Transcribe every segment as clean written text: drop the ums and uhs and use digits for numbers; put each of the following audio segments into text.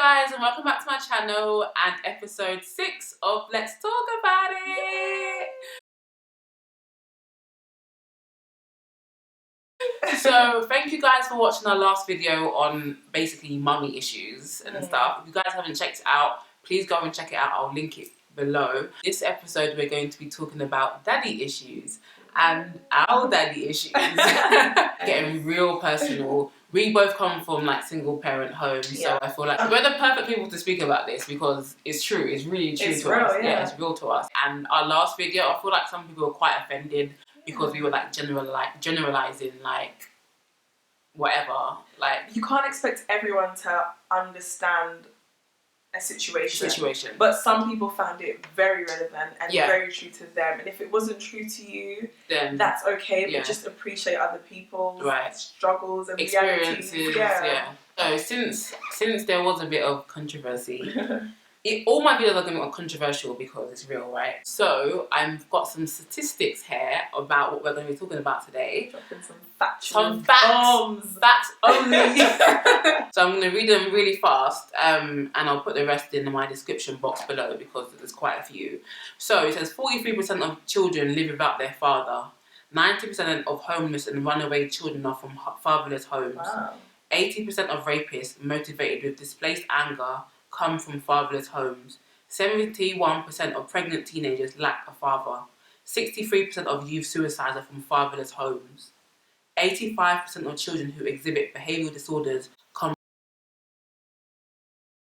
guys, and welcome back to my channel and episode 6 of Let's Talk About It. So thank you guys for watching our last video on basically mummy issues and stuff. If you guys haven't checked it out, please go and check it out. I'll link it below. This episode we're going to be talking about daddy issues and our daddy issues. Getting real personal. We both come from like single parent homes, so I feel like we're the perfect people to speak about this because it's true. It's really true to us. Yeah, it's real to us. And our last video, I feel like some people were quite offended because we were like generalizing like whatever. Like you can't expect everyone to understand a situation. But some people found it very relevant and very true to them. And if it wasn't true to you, then that's okay. But just appreciate other people's struggles and experiences. So since there was a bit of controversy, all my videos are going to be controversial because it's real, right? So I've got some statistics here about what we're going to be talking about today. Dropping some facts only. So I'm going to read them really fast, and I'll put the rest in my description box below because there's quite a few. So it says 43% of children live without their father. 90% of homeless and runaway children are from fatherless homes. Wow. 80% of rapists motivated with displaced anger come from fatherless homes. 71% of pregnant teenagers lack a father. 63% of youth suicides are from fatherless homes. 85% of children who exhibit behavioural disorders come.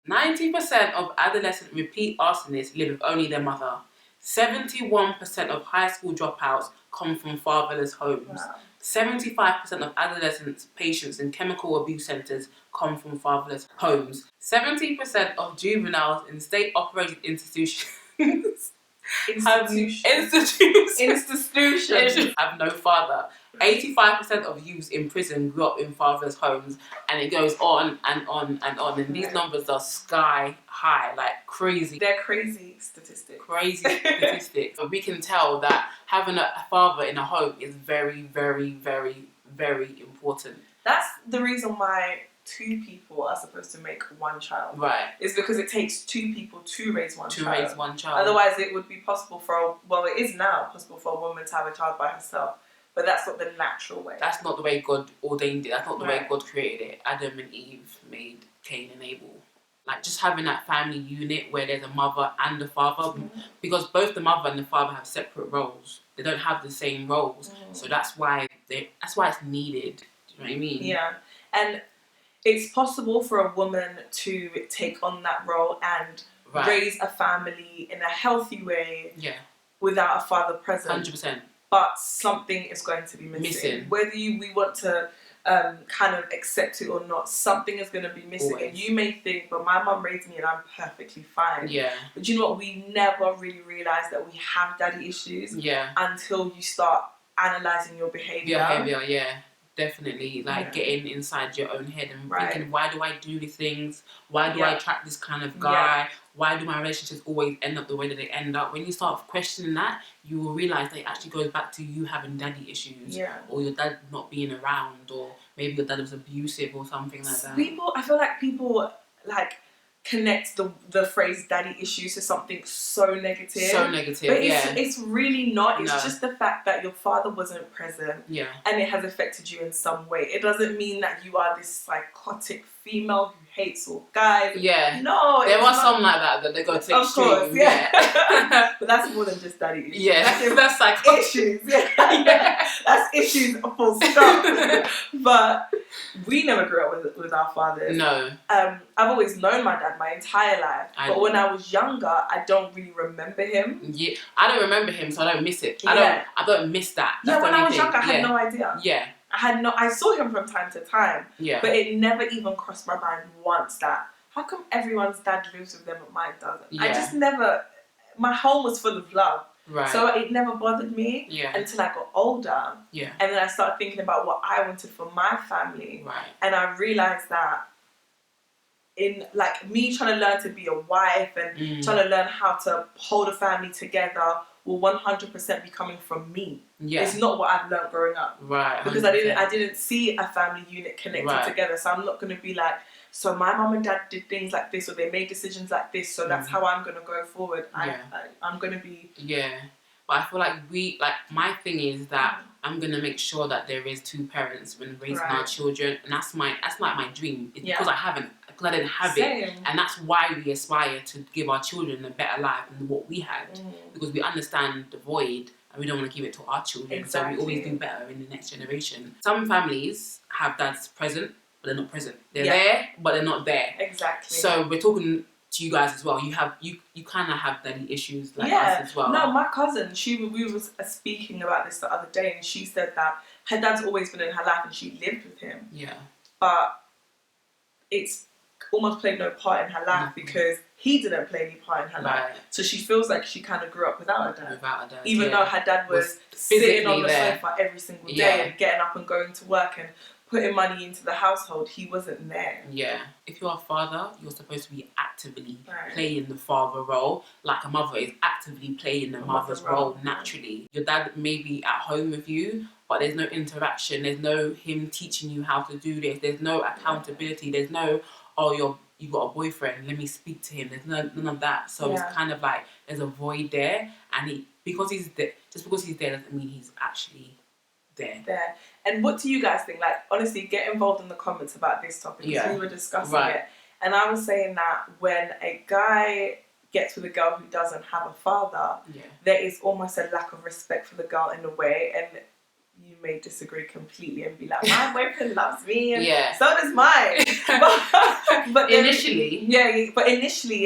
90% of adolescent repeat arsonists live with only their mother. 71% of high school dropouts come from fatherless homes. Wow. 75% of adolescent patients in chemical abuse centres come from fatherless homes. 70% of juveniles in state-operated institutions have no father. 85% of youths in prison grew up in fatherless homes, and it goes on and on and on. And these numbers are sky high, like crazy. They're crazy statistics. But we can tell that having a father in a home is very, very, very, very important. That's the reason why 2 people are supposed to make 1 child. Right. It's because it takes 2 people to raise one child. Otherwise, it would be possible it is now possible for a woman to have a child by herself. But that's not the natural way. That's not the way God ordained it. That's not the way God created it. Adam and Eve made Cain and Abel. Like just having that family unit where there's a mother and a father, because both the mother and the father have separate roles. They don't have the same roles, so that's why it's needed. Do you know what I mean? Yeah, and it's possible for a woman to take on that role and raise a family in a healthy way. Yeah. Without a father present. 100%. But something is going to be missing. Whether we want to kind of accept it or not, something is going to be missing. Always. And you may think, but my mum raised me and I'm perfectly fine. Yeah. But you know what? We never really realise that we have daddy issues until you start analysing your behaviour. Definitely, getting inside your own head and thinking, why do I do these things? Why do I attract this kind of guy? Why do my relationships always end up the way that they end up? When you start questioning that, you will realise that it actually goes back to you having daddy issues, or your dad not being around, or maybe your dad was abusive or something like that. I feel like people connect the phrase daddy issues to something so negative. But it's really not. It's just the fact that your father wasn't present and it has affected you in some way. It doesn't mean that you are this psychotic female who hates all guys. No. There was some like that they go to extreme. Of course, but that's more than just daddy issues. That's psychotic. Issues. That's issues full stop. But we never grew up with our fathers. No. I've always known my dad my entire life. But when I was younger, I don't really remember him. Yeah, I don't remember him, so I don't miss it. I don't miss that. That's when I was younger, I had no idea. I saw him from time to time. But it never even crossed my mind once that, how come everyone's dad lives with them but mine doesn't? I just never, my home was full of love. So it never bothered me until I got older. And then I started thinking about what I wanted for my family. And I realised that in me trying to learn to be a wife and trying to learn how to hold a family together will 100% be coming from me. Yeah. It's not what I've learned growing up. Right. 100%. Because I didn't see a family unit connected together. So I'm not going to be like, so my mum and dad did things like this, or they made decisions like this, so that's how I'm going to go forward. I'm going to be... Yeah. But I feel like my thing is that I'm going to make sure that there is 2 parents when raising our children. And that's like my dream. It's because I didn't have it. And that's why we aspire to give our children a better life than what we had. Because we understand the void and we don't want to give it to our children. Exactly. So we always do better in the next generation. Some families have dads present, but they're not present. They're there, but they're not there. Exactly. So we're talking to you guys as well. You kind of have daddy issues like us as well. No, my cousin, we was speaking about this the other day, and she said that her dad's always been in her life and she lived with him. Yeah. But it's almost played no part in her life because he didn't play any part in her life. So she feels like she kind of grew up without a dad. Even though her dad was sitting on the sofa every single day and getting up and going to work and putting money into the household, he wasn't there. Yeah. If you're a father, you're supposed to be actively playing the father role, like a mother is actively playing the mother's role naturally. Your dad may be at home with you, but there's no interaction. There's no him teaching you how to do this. There's no accountability. There's no, you've got a boyfriend, let me speak to him. There's none of that. So it's kind of like there's a void there, and because he's there doesn't mean he's actually there. And what do you guys think? Like, honestly, get involved in the comments about this topic, because we were discussing it, and I was saying that when a guy gets with a girl who doesn't have a father, there is almost a lack of respect for the girl in a way, and you may disagree completely and be like, my boyfriend loves me and so does mine. but initially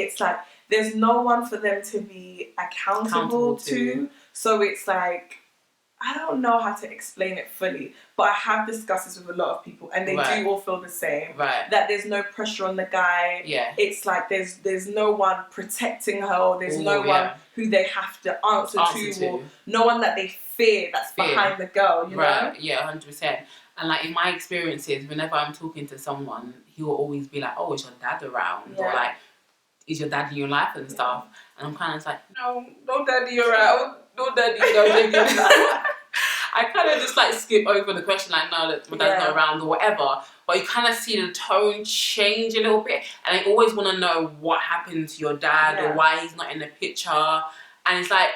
it's like there's no one for them to be accountable to. So it's like, I don't know how to explain it fully, but I have discussed this with a lot of people, and they do all feel the same. That there's no pressure on the guy. It's like there's no one protecting her, or there's no one who they have to answer to, or no one that they fear that's behind the girl, you know? Yeah, 100%. And like in my experiences, whenever I'm talking to someone, he will always be like, oh, is your dad around? Or like, is your dad in your life and stuff? And I'm kind of like, no daddy around. No daddy, I kind of just like skip over the question, like, no, that my dad's not around or whatever. But you kind of see the tone change a little bit, and I always want to know what happened to your dad or why he's not in the picture. And it's like,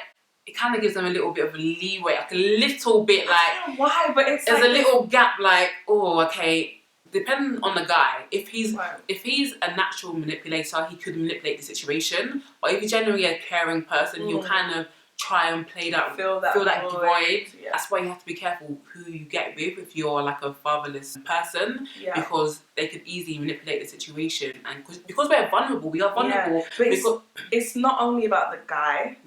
it kind of gives them a little bit of leeway, like a little bit, like, I don't know why, but it's there's like a little gap, like, oh, okay. Depending on the guy, if he's a natural manipulator, he could manipulate the situation. But if he's generally a caring person, he'll kind of try and play that, fill that void. That's why you have to be careful who you get with if you're like a fatherless person, because they could easily manipulate the situation, and because we're vulnerable, we are vulnerable. But it's not only about the guy.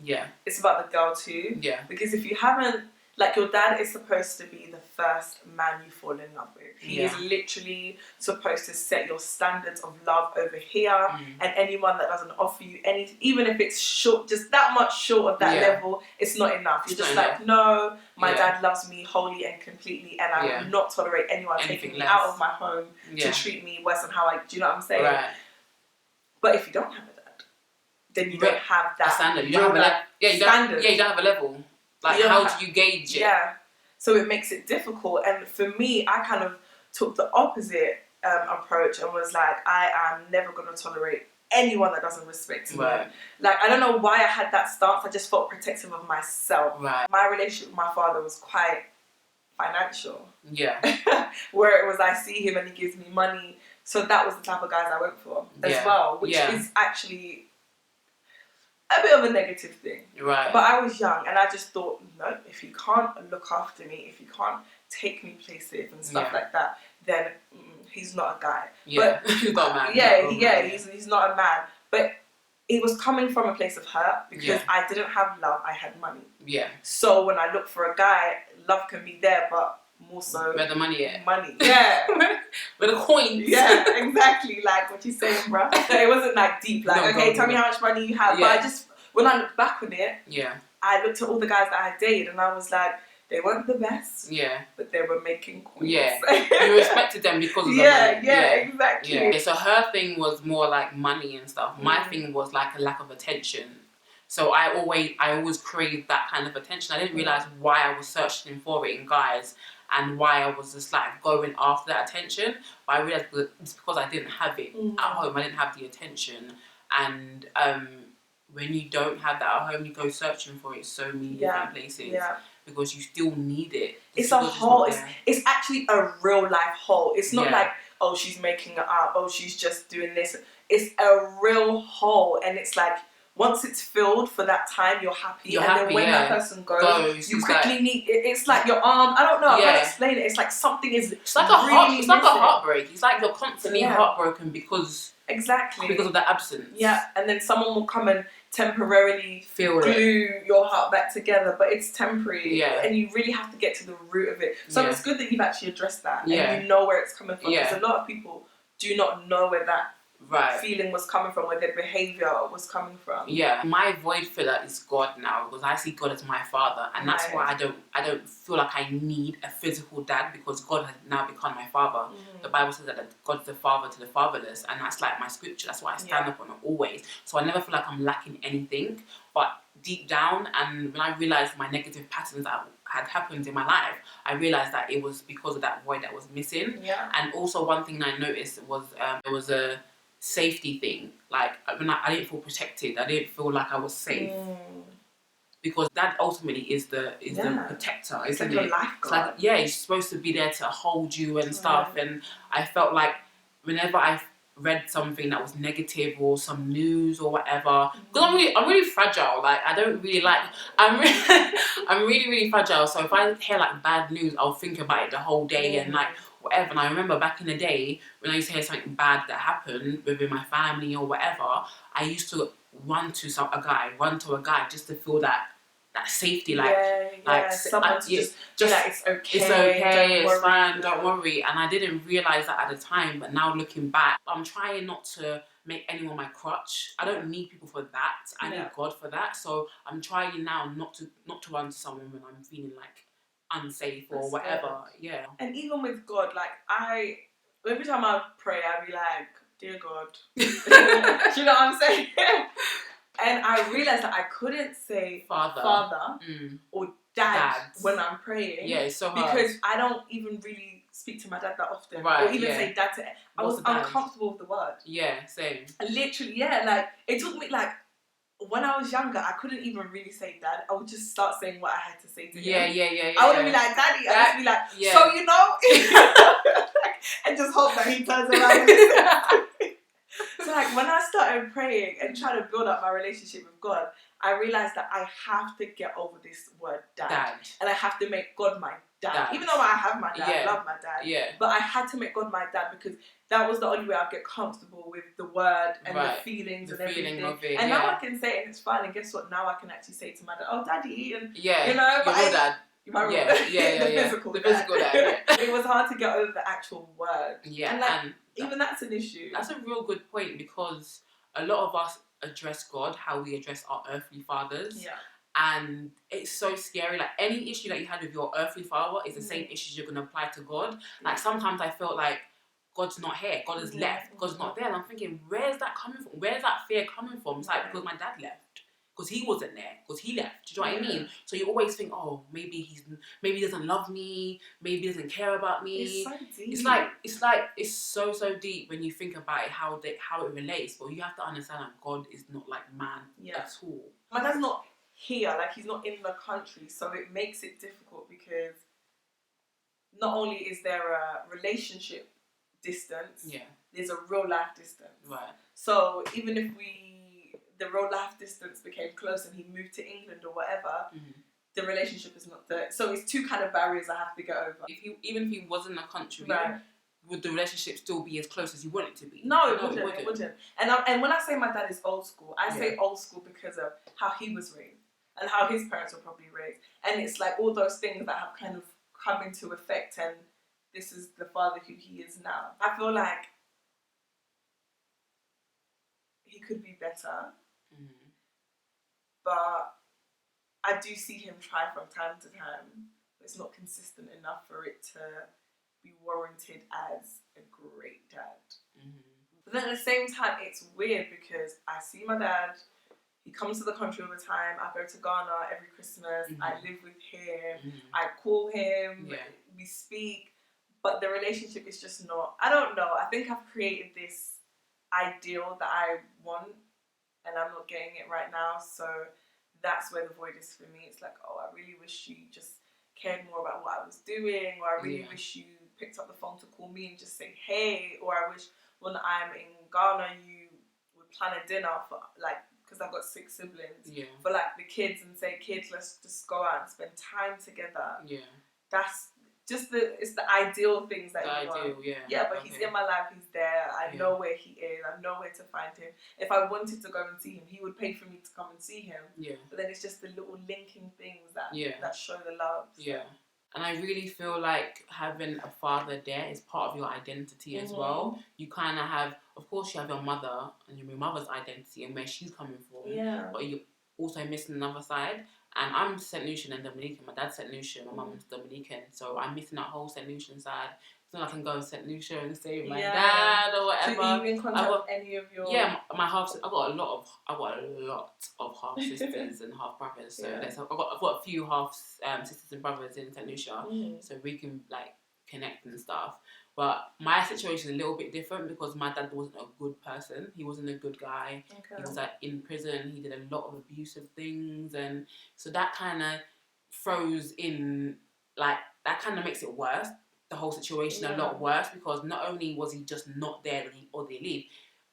It's about the girl too. Because if you haven't, like, your dad is supposed to be the first man you fall in love with. He is literally supposed to set your standards of love over here, and anyone that doesn't offer you anything, even if it's short, just that much short of that level, it's not enough. You're just like, no, my dad loves me wholly and completely, and I will not tolerate anyone taking me out of my home to treat me worse than how do you know what I'm saying? But if you don't have a dad, then you don't have that standard. You don't have you don't have a level. Like, how do you gauge it? So it makes it difficult. And for me, I kind of took the opposite approach and was like, I am never going to tolerate anyone that doesn't respect me. Like, I don't know why I had that stance. I just felt protective of myself. My relationship with my father was quite financial. Where it was, I see him and he gives me money. So that was the type of guys I went for as well, which is actually a bit of a negative thing. But I was young and I just thought, no, if you can't look after me, if you can't take me places and stuff like that, then he's not a guy. But he's not a man. He's not a man. But it was coming from a place of hurt, because I didn't have love, I had money. So when I look for a guy, love can be there, but more so where the money at? Where the coins. Exactly. Like what you saying, bruh. It wasn't like deep. Like, okay, tell me how much money you have. But I just, when I look back on it, I looked at all the guys that I dated and I was like, they weren't the best. But they were making coins. You respected them because of the money. Exactly. So her thing was more like money and stuff. My thing was like a lack of attention. So I always craved that kind of attention. I didn't realise why I was searching for it in guys and why I was just like going after that attention. But I realised it's because I didn't have it at home. I didn't have the attention. And when you don't have that at home, you go searching for it so many different places. Yeah. Because you still need it. It's a hole. It's actually a real life hole. It's not like, oh, she's making it up. Oh, she's just doing this. It's a real hole. And it's like, once it's filled for that time, you're happy. Then when that person goes you quickly need... It's like your arm... I don't know. I can't explain it. It's like something is It's like a heartbreak. It's like you're constantly heartbroken because... Exactly. Because of that absence. Yeah. And then someone will come and temporarily glue your heart back together, but it's temporary. Yeah. And you really have to get to the root of it. So it's good that you've actually addressed that. Yeah. And you know where it's coming from. Because a lot of people do not know where that feeling was coming from, where their behaviour was coming from. Yeah. My void filler is God now, because I see God as my father, and that's why I don't feel like I need a physical dad, because God has now become my father. The Bible says that God's the father to the fatherless, and that's like my scripture. That's why I stand up on it always. So I never feel like I'm lacking anything, but deep down, and when I realised my negative patterns that had happened in my life, I realised that it was because of that void that was missing. Yeah. And also one thing I noticed was there was a safety thing. Like when I didn't feel protected, I didn't feel like I was safe. Because that ultimately is the protector, isn't it? It's like, he's supposed to be there to hold you and stuff. And I felt like whenever I read something that was negative or some news or whatever, because I'm really fragile. Like I don't really like. I'm really fragile. So if I hear like bad news, I'll think about it the whole day and like whatever. And I remember back in the day when I used to hear something bad that happened within my family or whatever, I used to run to a guy just to feel that safety, someone just like, it's okay, it's fine, don't worry. And I didn't realise that at the time, but now looking back, I'm trying not to make anyone my crutch. I don't need people for that. I need God for that. So I'm trying now not to run to someone when I'm feeling like unsafe or whatever. Good. Yeah. And even with God, like every time I pray, I be like, dear God. Do you know what I'm saying? And I realised that I couldn't say father or dad when I'm praying. Yeah, it's so hard. Because I don't even really speak to my dad that often. Right, or even say dad to... I was uncomfortable with the word. Yeah, same. Literally, like, it took me, like, when I was younger, I couldn't even really say dad. I would just start saying what I had to say to him. Yeah. I wouldn't be like, daddy. I'd just be like, so you know? And just hope that he turns around and listens. So like when I started praying and trying to build up my relationship with God, I realised that I have to get over this word dad. And I have to make God my dad. Even though I have my dad, I love my dad. But I had to make God my dad because that was the only way I'd get comfortable with the word and the feelings and everything. And now I can say it and it's fine. And guess what? Now I can actually say to my dad, oh daddy, and you know, your dad. The physical dad. It was hard to get over the actual word. Yeah. And even that's an issue. That's a real good point, because a lot of us address God how we address our earthly fathers. Yeah. And it's so scary. Like any issue that you had with your earthly father is the same issues you're going to apply to God. Like sometimes I felt like God's not here. God has left. God's not there. And I'm thinking, where's that coming from? Where's that fear coming from? It's like, because my dad left. Because he wasn't there. Because he left. Do you know what I mean? So you always think, oh, maybe he doesn't love me. Maybe he doesn't care about me. It's so deep. It's so deep when you think about it, how it relates. But you have to understand that God is not like man at all. My dad's not here. Like he's not in the country. So it makes it difficult because not only is there a relationship distance, there's a real life distance. Right. So even if the real life distance became close and he moved to England or whatever, the relationship is not there. So it's two kind of barriers I have to get over. Even if he was in the country, would the relationship still be as close as you want it to be? No, it wouldn't. And when I say my dad is old school, I say old school because of how he was raised and how his parents were probably raised. And it's like all those things that have kind of come into effect, and this is the father who he is now. I feel like he could be better. But I do see him try from time to time. But it's not consistent enough for it to be warranted as a great dad. But then at the same time, it's weird because I see my dad, He comes to the country all the time. I go to Ghana every Christmas. I live with him. I call him. We speak. But the relationship is just not... I don't know. I think I've created this ideal that I want, and I'm not getting it right now. So that's where the void is for me. It's like, oh, I really wish you just cared more about what I was doing, or I really wish you picked up the phone to call me and just say hey, or I wish when I'm in Ghana you would plan a dinner for, like, because I've got 6 siblings, for like the kids, and say, kids, let's just go out and spend time together. That's just it's the ideal things that you want. But he's in my life, he's there, I know where he is, I know where to find him. If I wanted to go and see him, he would pay for me to come and see him. But then it's just the little linking things that that show the love. So. And I really feel like having a father there is part of your identity as well. You kind of have, of course, you have your mother and your mother's identity and where she's coming from. But you're also missing another side. And I'm St. Lucian and Dominican. My dad's St. Lucian, my mum's Dominican. So I'm missing that whole St. Lucian side. It's not like I can go to St. Lucia and stay with my dad or whatever. Do you even contact any of your... Yeah, my half... I've got a lot of half sisters and half brothers. So I've got a few half sisters and brothers in St. Lucia. So we can like connect and stuff. But my situation is a little bit different because my dad wasn't a good person. He wasn't a good guy. He was like in prison. He did a lot of abusive things, and so that kind of throws in, like, that kind of makes it worse. The whole situation a lot worse because not only was he just not there or they leave.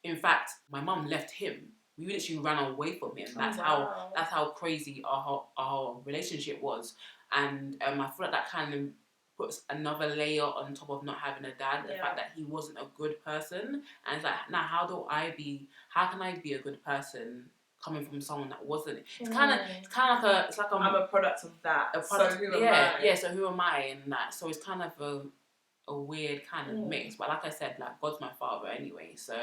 In fact, my mum left him. We literally ran away from him. That's how crazy our relationship was, and I feel like that kind of puts another layer on top of not having a dad, the fact that he wasn't a good person. And it's like, now how can I be a good person coming from someone that wasn't? It's kind of like I'm a product of that. So who am I? So who am I in that? So it's kind of a weird kind of mix. But like I said, like, God's my father anyway, so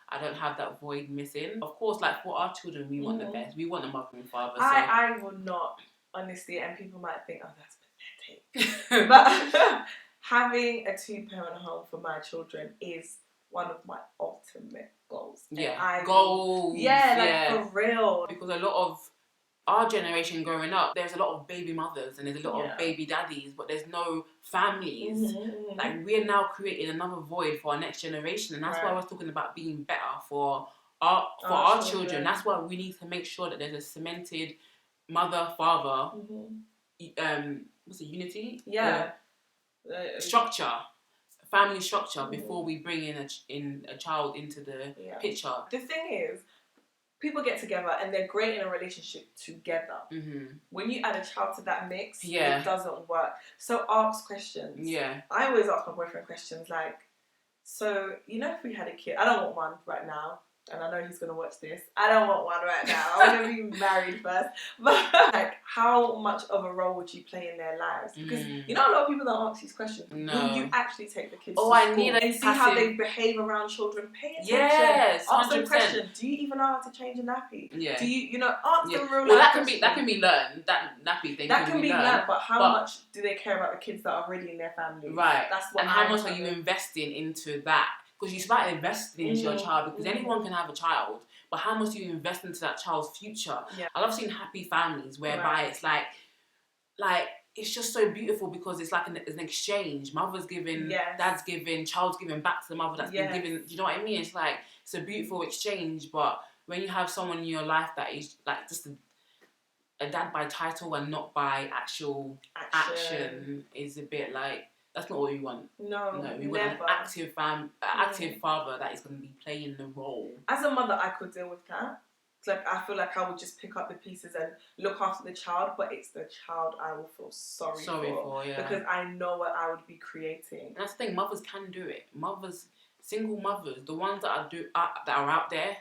I don't have that void missing. Of course, like, for our children, we want the best. We want a mother and father. So. I would not, honestly, and people might think, oh, that's pathetic. But having a 2-parent home for my children is one of my ultimate goals. Goals. For real. Because a lot of our generation growing up, there's a lot of baby mothers and there's a lot of baby daddies, but there's no families. Like, we're now creating another void for our next generation, and that's why I was talking about being better for our children. That's why we need to make sure that there's a cemented mother, father, what's it, unity? Structure. Family structure before we bring in a child into the picture. The thing is, people get together and they're great in a relationship together. When you add a child to that mix, it doesn't work. So ask questions. I always ask my boyfriend questions like, so, you know, if we had a kid, I don't want one right now. And I know he's going to watch this. I don't want one right now. I want to be married first. But, like, how much of a role would you play in their lives? Because, you know, a lot of people don't ask these questions. No. Will you actually take the kids to school and see how they behave around children? Pay attention. Yes, 100%. Ask them questions. Do you even know how to change a nappy? Yeah. Do you know, ask them real life Well, that can be learned. That nappy thing can be learned. But how much do they care about the kids that are already in their family? Right. That's what. And how much are you investing into that? Because you start investing into your child, because anyone can have a child, but how much do you invest into that child's future? I love seeing happy families whereby it's like it's just so beautiful because it's like an exchange. Mother's giving, dad's giving, child's giving back to the mother that's been given. You know what I mean? It's like, it's a beautiful exchange, but when you have someone in your life that is like just a dad by title and not by actual action is a bit like, that's not what we want. No, we want an active father that is going to be playing the role. As a mother, I could deal with that. Like, I feel like I would just pick up the pieces and look after the child, but it's the child I will feel sorry for because I know what I would be creating. And that's the thing, mothers can do it. Single mothers, the ones that are out there,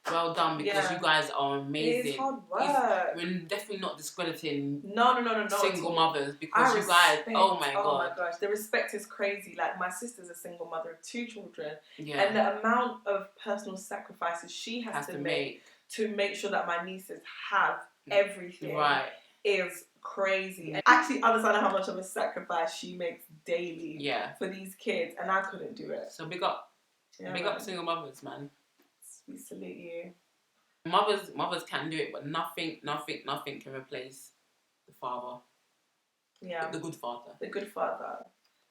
well done, because you guys are amazing. It's hard work. We're definitely not discrediting no, single mothers, because you guys, oh my gosh, the respect is crazy. Like, my sister's a single mother of 2 children, and the amount of personal sacrifices she has to make to make sure that my nieces have everything is crazy. And I actually understand how much of a sacrifice she makes daily for these kids, and I couldn't do it. So big up single mothers, man. We salute you. Mothers can do it, but nothing can replace the father. Yeah. The good father. The good father.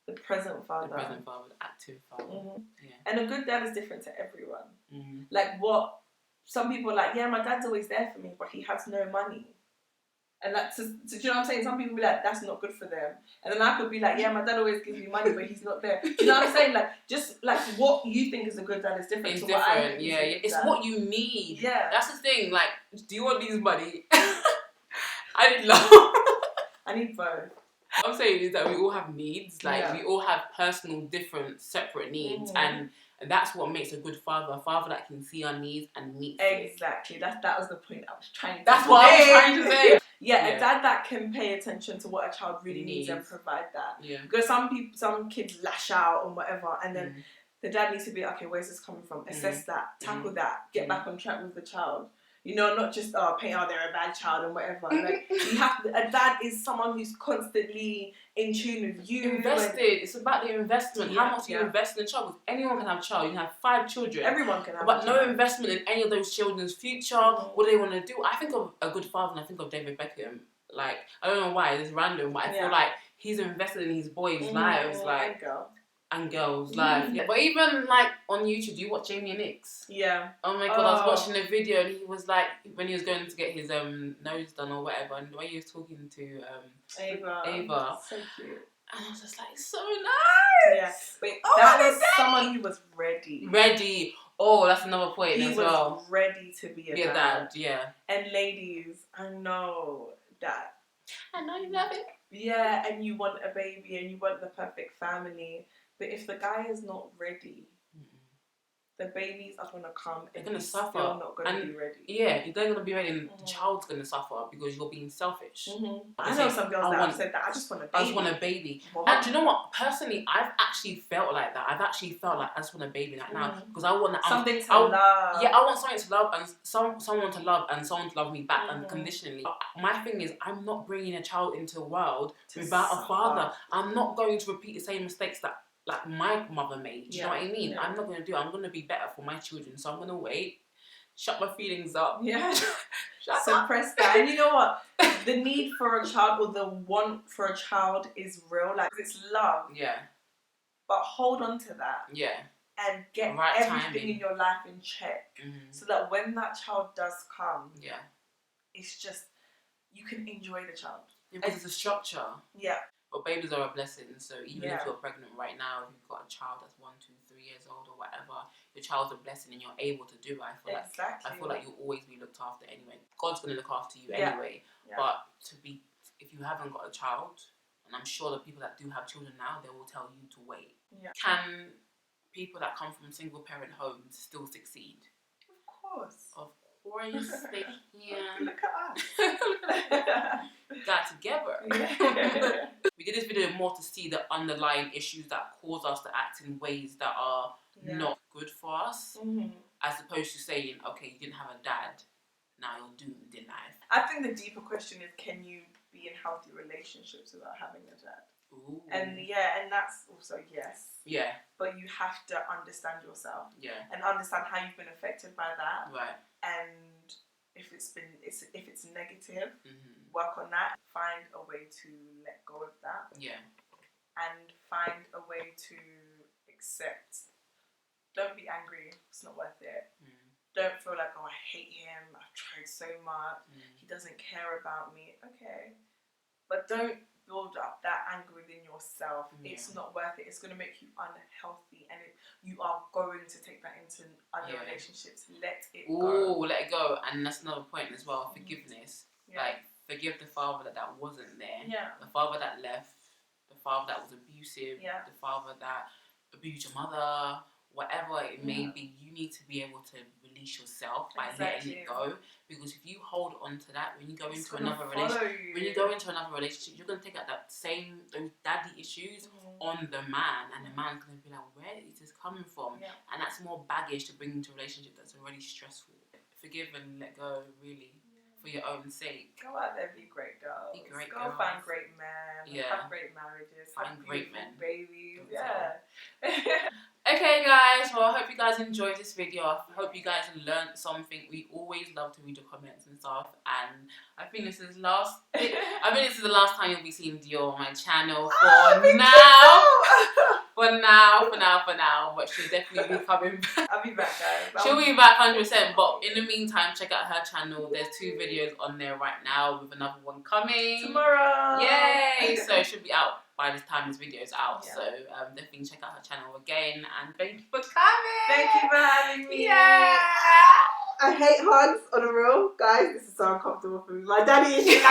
The present father. The present father. The active father. Mm-hmm. Yeah. And a good dad is different to everyone. Mm-hmm. Like what some people are like, yeah, my dad's always there for me, but he has no money. And that's, do you know what I'm saying? Some people be like, that's not good for them. And then I could be like, yeah, my dad always gives me money, but he's not there. Do you know what I'm saying? Like, just like what you think is a good dad is different to what I think is a good dad. It's what you need. Yeah. That's the thing. Like, do you want these money? I need love. I need both. What I'm saying is that we all have needs. Like, we all have personal, different, separate needs. And that's what makes a good father. A father that can see our needs and meet it. Exactly. That was the point I was trying to That's what I was trying to say. Yeah, a dad that can pay attention to what a child really needs and provide that. Yeah. Because some kids lash out or whatever, and then the dad needs to be, okay, where's this coming from? Assess that, tackle that, get back on track with the child. You know, not just paint out they're a bad child and whatever. Like a dad is someone who's constantly in tune with you. Invested. It's about the investment. How much you invest in a child? Because anyone can have a child. You can have 5 children. Everyone can have. But no investment in any of those children's future. What do they want to do? I think of a good father and I think of David Beckham. Like, I don't know why, it's random, but I feel like he's invested in his boys' lives. Like, and girls' lives. Yeah. But even like on YouTube, do you watch Jamie and Nick's? Yeah. Oh my god, I was watching a video and he was like, when he was going to get his nose done or whatever, and the way he was talking to Ava. So cute. And I was just like, so nice. Yeah. But that was someone who was ready. Ready. Oh, that's another point as well. He was ready to be a dad. Yeah. And ladies, I know that. I know you love it. Yeah, and you want a baby and you want the perfect family. But if the guy is not ready, the babies are going to come and they're going to suffer. Still not going to be ready. Yeah, they're going to be ready and the child's going to suffer because you're being selfish. I know some girls that have said that. I just want a baby. I just want a baby. And do you know what? Personally, I've actually felt like that. I've actually felt like I just want a baby right now because I want something to love. Yeah, I want something to love and someone to love and someone to love me back unconditionally. My thing is, I'm not bringing a child into the world without a father. I'm not going to repeat the same mistakes that like my mother made. Do you know what I mean? I'm not going to do it. I'm going to be better for my children. So I'm going to wait, shut my feelings up. Yeah. Suppress that. And you know what? The need for a child or the want for a child is real. Like, it's love. Yeah. But hold on to that. Yeah. And get everything in your life in check. So that when that child does come, it's just, you can enjoy the child. Yeah, because it's a structure. Yeah. But babies are a blessing, so even if you're pregnant right now, if you've got a child that's 1, 2, 3 years old or whatever, your child's a blessing and you're able to do it. I feel like you'll always be looked after anyway. God's going to look after you anyway. Yeah. But if you haven't got a child, and I'm sure the people that do have children now, they will tell you to wait. Yeah. Can people that come from single parent homes still succeed? Of course. Of course they can. Look at us. Got together. We did this video more to see the underlying issues that cause us to act in ways that are not good for us, as opposed to saying, okay, you didn't have a dad, now you're doomed in life. I think the deeper question is, can you be in healthy relationships without having a dad? Ooh. And that's also yes. Yeah. But you have to understand yourself. Yeah. And understand how you've been affected by that. Right. And if it's negative, work on that. Find a way to let go of that. Yeah. And find a way to accept. Don't be angry. It's not worth it. Don't feel like, oh, I hate him. I've tried so much. He doesn't care about me. Okay. But don't build up that anger within yourself. It's not worth it. It's going to make you unhealthy, and you are going to take that into other relationships. Let it go. Let it go. And that's another point as well. Forgiveness. Like, forgive the father that wasn't there. Yeah. The father that left. The father that was abusive. Yeah. The father that abused your mother. Whatever it may be, you need to be able to release yourself by letting it go. Because if you hold on to that, when you go into another relationship, you're gonna take out those daddy issues on the man, and the man's gonna be like, where is this coming from? Yeah. And that's more baggage to bring into a relationship that's already stressful. Forgive and let go, really. For your own sake. Go out there, be great girls. Be great girls. Go find great men. Have great marriages. Find great men. Babies. Yeah. Okay, guys. Well, I hope you guys enjoyed this video. I hope you guys learned something. We always love to read your comments and stuff. And I think this is the last time you'll be seeing Dior on my channel for now. For now. But she'll definitely be coming back. I'll be back, guys. She'll be back 100%. But in the meantime, check out her channel. There's 2 videos on there right now with another one coming tomorrow. Yay! So it should be out by this time this video is out. Yeah. So definitely check out her channel again. And thank you for coming. Thank you for having me. Yeah. I hate hugs on a real. Guys, this is so uncomfortable for me. My daddy is